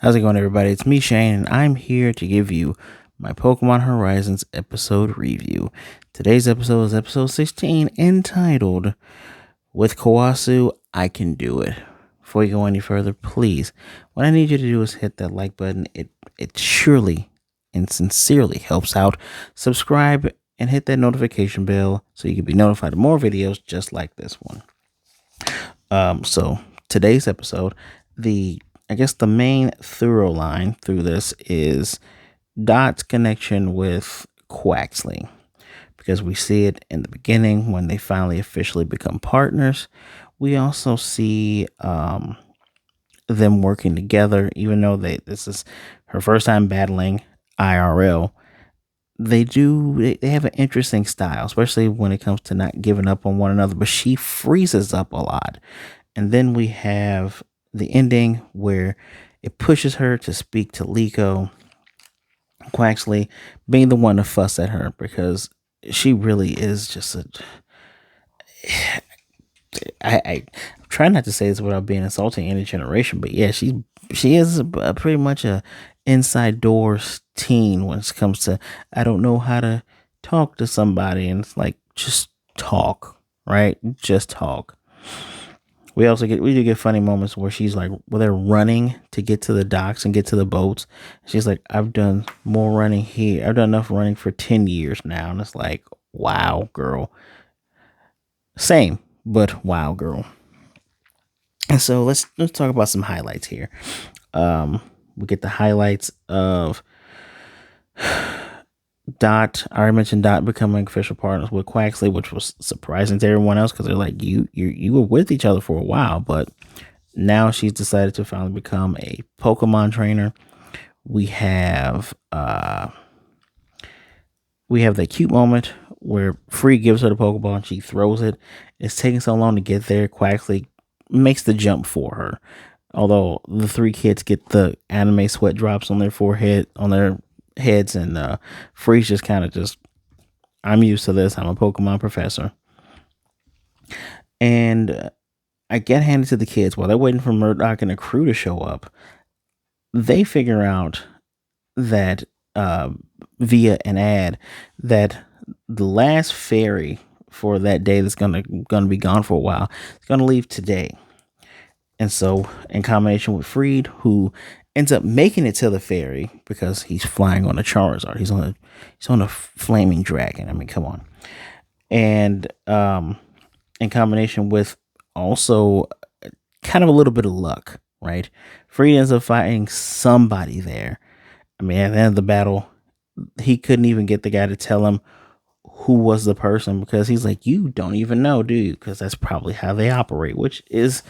How's it going, everybody? It's me, Shane, and I'm here to give you my Pokemon Horizons episode review. Today's episode is episode 16, entitled With Kuwassu, I Can Do It. Before you go any further, please, what I need you to do is hit that like button. It surely and sincerely helps out. Subscribe and hit that notification bell so you can be notified of more videos just like this one. So today's episode, I guess the main through line through this is Dot's connection with Quaxly, because we see it in the beginning when they finally officially become partners. We also see them working together, even though this is her first time battling IRL. They have an interesting style, especially when it comes to not giving up on one another, but she freezes up a lot. And then we have the ending where it pushes her to speak to Liko, Quaxly being the one to fuss at her, because she really is just I try not to say this without being insulting any generation, but yeah, she is pretty much a inside doors teen when it comes to, I don't know how to talk to somebody, and it's like, just talk, right? Just talk. We do get funny moments where she's like, they're running to get to the docks and get to the boats. She's like, I've done more running here. I've done enough running for 10 years now. And it's like, wow, girl. Same, but wow, girl. And so let's talk about some highlights here. We get the highlights of Dot. I already mentioned Dot becoming official partners with Quaxly, which was surprising to everyone else, because they're like, you were with each other for a while, but now she's decided to finally become a Pokemon trainer. We have the cute moment where Free gives her the Pokeball and she throws it. It's taking so long to get there. Quaxly makes the jump for her, although the three kids get the anime sweat drops on their forehead, on their heads, and Free's just kind of I'm used to this. I'm a Pokemon professor. And I get handed to the kids while they're waiting for Murdoch and the crew to show up. They figure out that via an ad that the last ferry for that day that's gonna be gone for a while, it's gonna leave today. And so, in combination with Freed, who ends up making it to the ferry because he's flying on a Charizard, he's on a flaming dragon. I mean, come on. And in combination with also kind of a little bit of luck, right? Freed ends up fighting somebody there. I mean, at the end of the battle, he couldn't even get the guy to tell him who was the person, because he's like, you don't even know, do you? Because that's probably how they operate, which is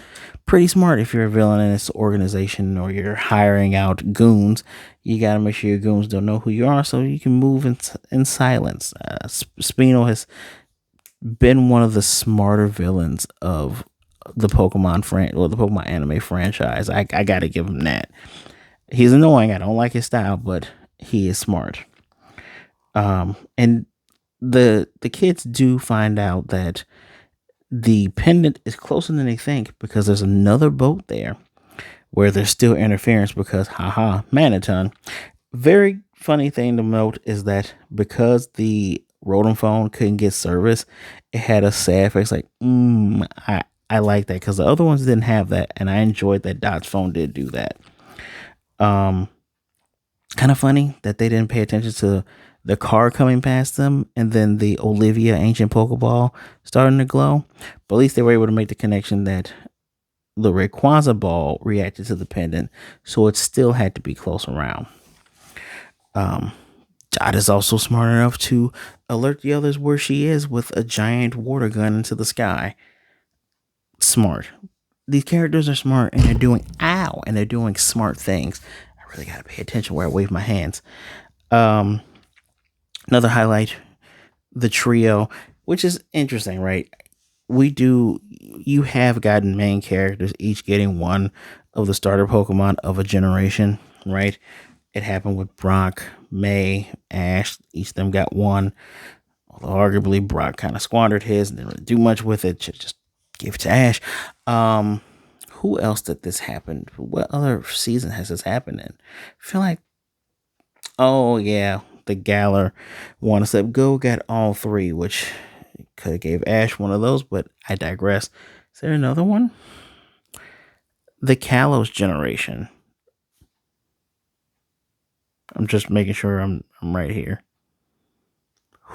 pretty smart if you're a villain in this organization or you're hiring out goons. You got to make sure your goons don't know who you are so you can move in silence. Spino has been one of the smarter villains of the Pokemon the Pokemon anime franchise. I got to give him that. He's annoying. I don't like his style, but he is smart. And the kids do find out that the pendant is closer than they think, because there's another boat there where there's still interference, because Manaton. Very funny thing to note is that because the Rotom phone couldn't get service, it had a sad face like, I like that, because the other ones didn't have that, and I enjoyed that Dot's phone did do that. Kind of funny that they didn't pay attention to the car coming past them, and then the Olivia ancient Pokeball starting to glow. But at least they were able to make the connection that the Rayquaza ball reacted to the pendant, so it still had to be close around. Dot is also smart enough to alert the others where she is with a giant water gun into the sky. Smart. These characters are smart, and they're doing smart things. I really gotta pay attention where I wave my hands. Another highlight, the trio, which is interesting, right? You have gotten main characters each getting one of the starter Pokemon of a generation, right? It happened with Brock, May, Ash. Each of them got one. Although arguably Brock kind of squandered his and didn't really do much with it. Should just give it to Ash. who else did this happen? What other season has this happened in? I feel like, oh yeah, the Galar one step go got all three, which could have gave Ash one of those, but I digress. Is there another one? The Kalos generation. I'm just making sure I'm right here.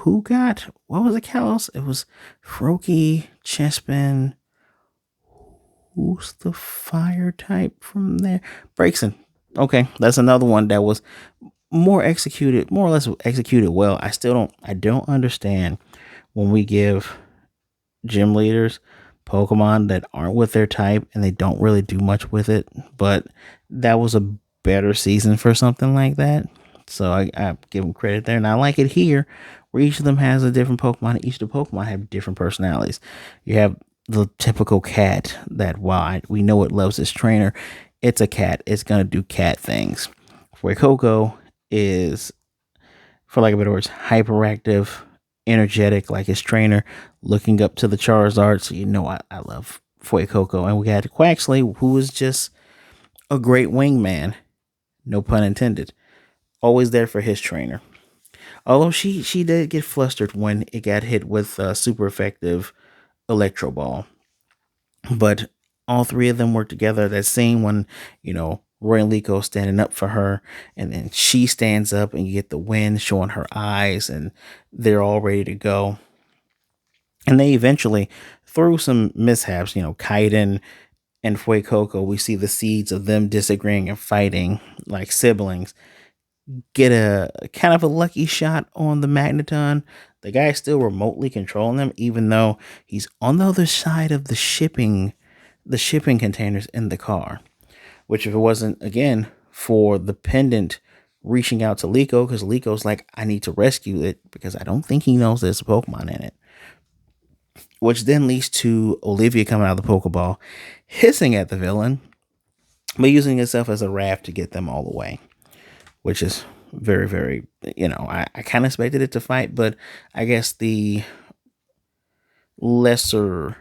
Who got what was the Kalos? It was Froakie, Chespin. Who's the fire type from there? Braixen. Okay, that's another one that was more executed, more or less executed well. I don't understand when we give gym leaders Pokemon that aren't with their type and they don't really do much with it. But that was a better season for something like that. So I give them credit there. And I like it here where each of them has a different Pokemon. Each of the Pokemon have different personalities. You have the typical cat that while we know it loves its trainer, it's a cat. It's going to do cat things. Fuecoco is, for lack of better words, hyperactive, energetic like his trainer, looking up to the Charizard. So you know I love Fuecoco. And we had Quaxly, who is just a great wingman, no pun intended. Always there for his trainer. Although she did get flustered when it got hit with a super effective Electro Ball. But all three of them work together. That scene when, Roy and Liko standing up for her, and then she stands up and you get the wind showing her eyes, and they're all ready to go. And they eventually, through some mishaps, Kaiden and Fuecoco, we see the seeds of them disagreeing and fighting like siblings. Get a kind of a lucky shot on the Magneton. The guy's still remotely controlling them, even though he's on the other side of the shipping containers in the car. Which, if it wasn't again for the pendant reaching out to Liko, because Liko's like, I need to rescue it because I don't think he knows there's a Pokemon in it. Which then leads to Olivia coming out of the Pokeball, hissing at the villain, but using herself as a raft to get them all away. Which is very, very, I kind of expected it to fight, but I guess the lesser,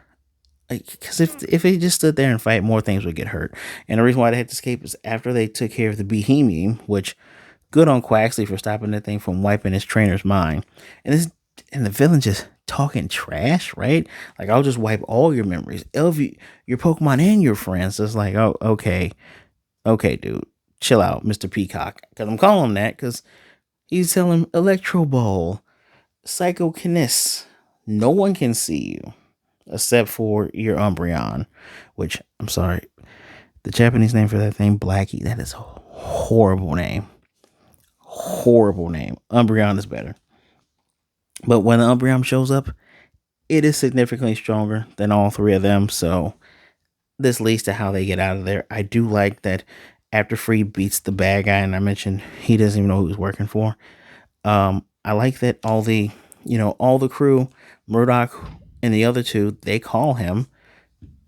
because if they just stood there and fight, more things would get hurt. And the reason why they had to escape is after they took care of the Behemoth, which good on Quaxly for stopping that thing from wiping his trainer's mind. And the villain just talking trash, right? Like, I'll just wipe all your memories of your Pokemon and your friends. So it's like, oh, okay, dude. Chill out, Mr. Peacock. Because I'm calling him that because he's telling Electro Ball, Psychokinesis. No one can see you except for your Umbreon, which, I'm sorry, the Japanese name for that thing, Blackie, that is a horrible name. Horrible name. Umbreon is better. But when Umbreon shows up, it is significantly stronger than all three of them. So this leads to how they get out of there. I do like that after Free beats the bad guy, and I mentioned he doesn't even know who he's working for. I like that all the crew, Murdoch and the other two, they call him,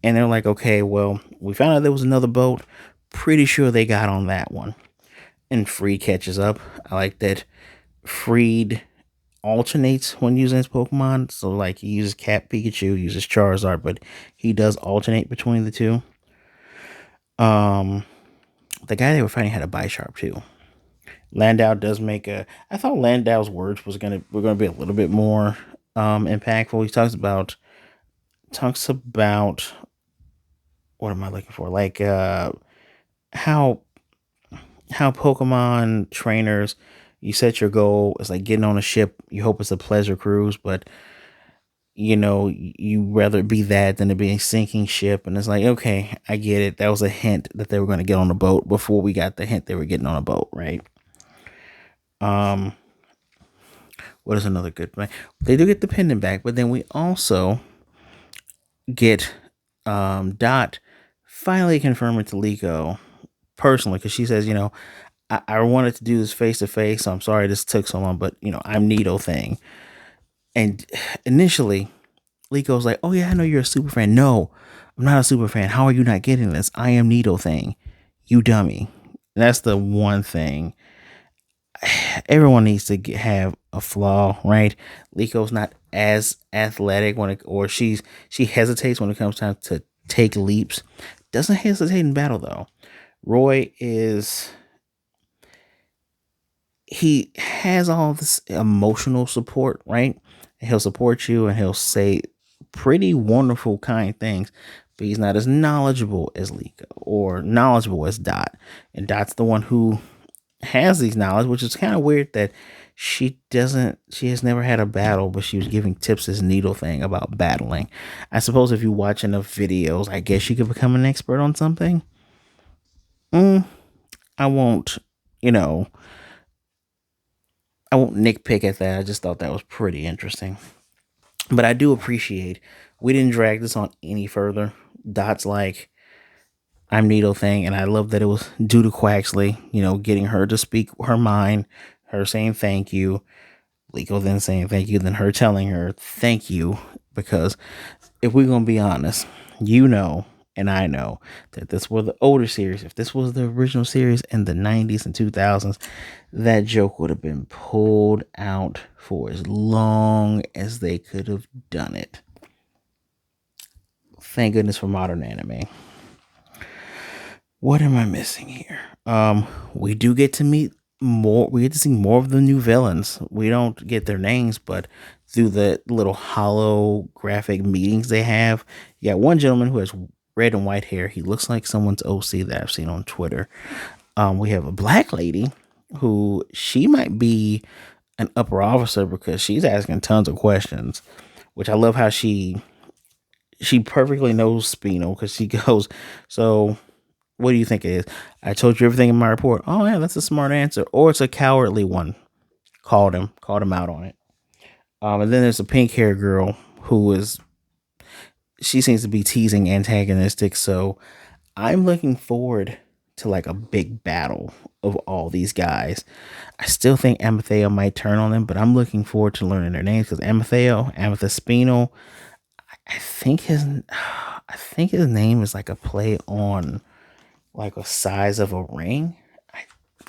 and they're like, okay, well, we found out there was another boat. Pretty sure they got on that one. And Freed catches up. I like that Freed alternates when using his Pokemon. So, like, he uses Cat Pikachu, uses Charizard, but he does alternate between the two. The guy they were fighting had a Bisharp too. Landau does make I thought Landau's words were gonna be a little bit more impactful. He talks about what am I looking for? Like how Pokemon trainers, you set your goal, it's like getting on a ship, you hope it's a pleasure cruise, but you rather be that than to be a sinking ship. And it's like, okay, I get it. That was a hint that they were going to get on a boat before we got the hint they were getting on a boat, right? What is another good thing? They do get the pendant back, but then we also get Dot finally confirming to Liko personally, because she says, I wanted to do this face to face, so I'm sorry this took so long, but I'm Needle thing. And initially, Liko's like, oh yeah, I know you're a super fan. No, I'm not a super fan. How are you not getting this? I am Needle thing. You dummy. And that's the one thing. Everyone needs to have a flaw, right? Liko's not as athletic she hesitates when it comes time to take leaps doesn't hesitate in battle though. Roy is he has all this emotional support, right? He'll support you and he'll say pretty wonderful, kind things, but he's not as knowledgeable as Liko or knowledgeable as Dot. And Dot's the one who has these knowledge, which is kind of weird that she has never had a battle, but she was giving tips this needle thing about battling. I suppose if you watch enough videos, I guess you could become an expert on something. I won't, you know, I won't nitpick at that. I just thought that was pretty interesting. But I do appreciate we didn't drag this on any further. Dot's like, I'm Needle thing, and I love that it was due to Quaxly, getting her to speak her mind, her saying thank you, Liko then saying thank you, then her telling her thank you. Because if we're gonna be honest, and I know that this were the older series. If this was the original series in the 90s and 2000s, that joke would have been pulled out for as long as they could have done it. Thank goodness for modern anime. What am I missing here? We do get to meet more. We get to see more of the new villains. We don't get their names, but through the little holographic meetings they have, you got one gentleman who has red and white hair. He looks like someone's OC that I've seen on Twitter. We have a black lady who she might be an upper officer because she's asking tons of questions, which I love how she perfectly knows Spino because she goes, so what do you think it is? I told you everything in my report. Oh yeah, that's a smart answer. Or it's a cowardly one. Called him out on it. And then there's a pink hair girl she seems to be teasing antagonistic. So I'm looking forward to like a big battle of all these guys. I still think Amatheo might turn on them, but I'm looking forward to learning their names because Amatheo, Amethespino, I think his name is like a play on like a size of a ring.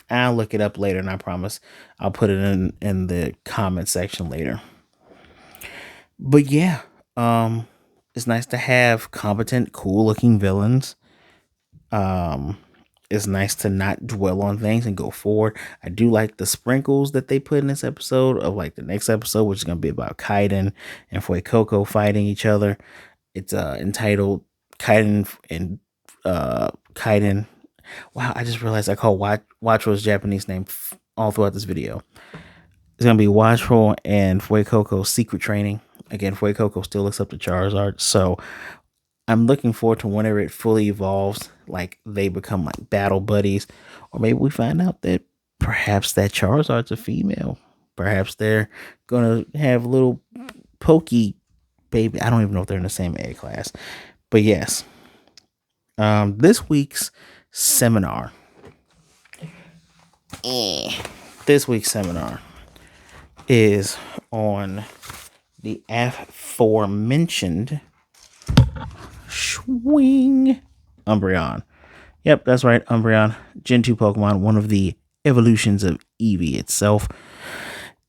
I'll look it up later, and I promise I'll put it in the comment section later. But yeah, it's nice to have competent, cool looking villains. It's nice to not dwell on things and go forward. I do like the sprinkles that they put in this episode of like the next episode, which is going to be about Kaiden and Fuecoco fighting each other. It's entitled Kaiden and Kaiden. Wow, I just realized I called Wattrel's Japanese name all throughout this video. It's going to be Wattrel and Fuecoco's secret training. Again, Fuecoco still looks up to Charizard, so I'm looking forward to whenever it fully evolves, like they become like battle buddies, or maybe we find out that perhaps that Charizard's a female. Perhaps they're gonna have little pokey baby. I don't even know if they're in the same A class, but yes. This week's seminar. This week's seminar is on the aforementioned Swing Umbreon. Yep, that's right, Umbreon. Gen 2 Pokemon, one of the evolutions of Eevee itself.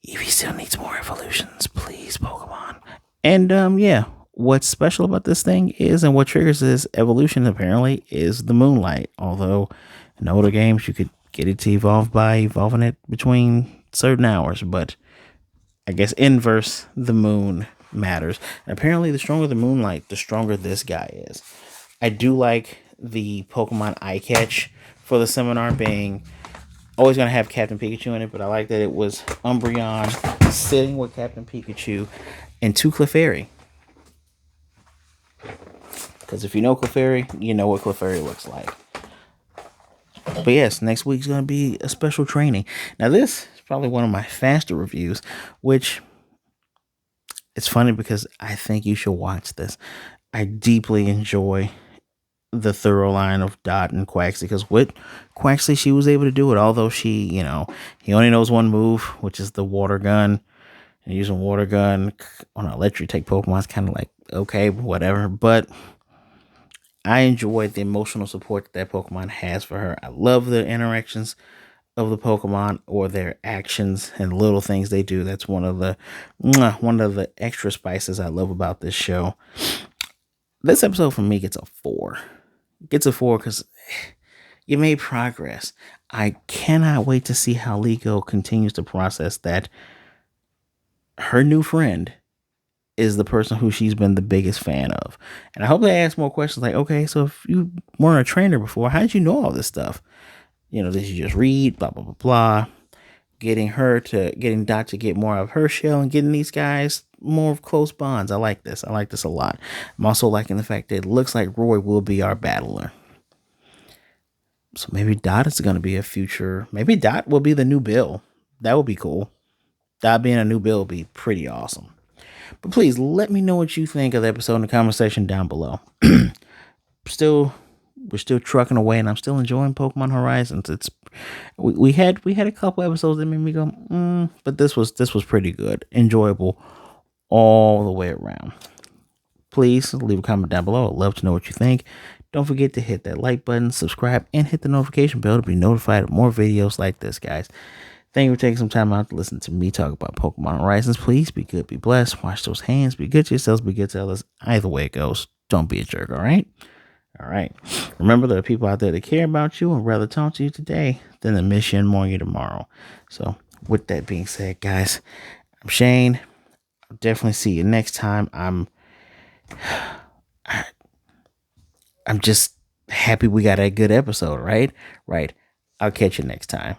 Eevee still needs more evolutions, please, Pokemon. And yeah, what's special about this thing is, and what triggers this evolution apparently, is the moonlight. Although in older games you could get it to evolve by evolving it between certain hours, but I guess inverse the moon matters. And apparently the stronger the moonlight, the stronger this guy is. I do like the Pokemon eye catch for the seminar being always going to have Captain Pikachu in it, but I like that it was Umbreon sitting with Captain Pikachu and 2 Clefairy. Because if you know Clefairy, you know what Clefairy looks like. But yes, next week's going to be a special training. Now this is probably one of my faster reviews, which it's funny because I think you should watch this. I deeply enjoy the thorough line of Dot and Quaxly because with Quaxly, she was able to do it. Although she, he only knows one move, which is the water gun. And using water gun on an electric type Pokemon is kind of like, okay, whatever. But I enjoy the emotional support that Pokemon has for her. I love the interactions of the Pokemon or their actions and little things they do. That's one of the extra spices I love about this show. This episode for me gets a 4. Gets a 4 because you made progress. I cannot wait to see how Liko continues to process that her new friend is the person who she's been the biggest fan of. And I hope they ask more questions like, okay, so if you weren't a trainer before, how did you know all this stuff? Did you just read? Blah, blah, blah, blah. Getting Dot to get more of her shell and getting these guys more of close bonds. I like this. I like this a lot. I'm also liking the fact that it looks like Roy will be our battler. So maybe Dot is going to be a future. Maybe Dot will be the new Bill. That would be cool. Dot being a new Bill would be pretty awesome. But please let me know what you think of the episode in the comment section down below. We're still trucking away, and I'm still enjoying Pokemon Horizons. We had a couple episodes that made me go, but this was pretty good, enjoyable all the way around. Please leave a comment down below. I'd love to know what you think. Don't forget to hit that like button, subscribe, and hit the notification bell to be notified of more videos like this, guys. Thank you for taking some time out to listen to me talk about Pokemon Horizons. Please be good, be blessed, wash those hands, be good to yourselves, be good to others. Either way it goes, don't be a jerk, all right? All right. Remember, there are people out there that care about you and rather talk to you today than to miss you and mourn you tomorrow. So, with that being said, guys, I'm Shane. I'll definitely see you next time. I'm just happy we got a good episode, right? Right. I'll catch you next time.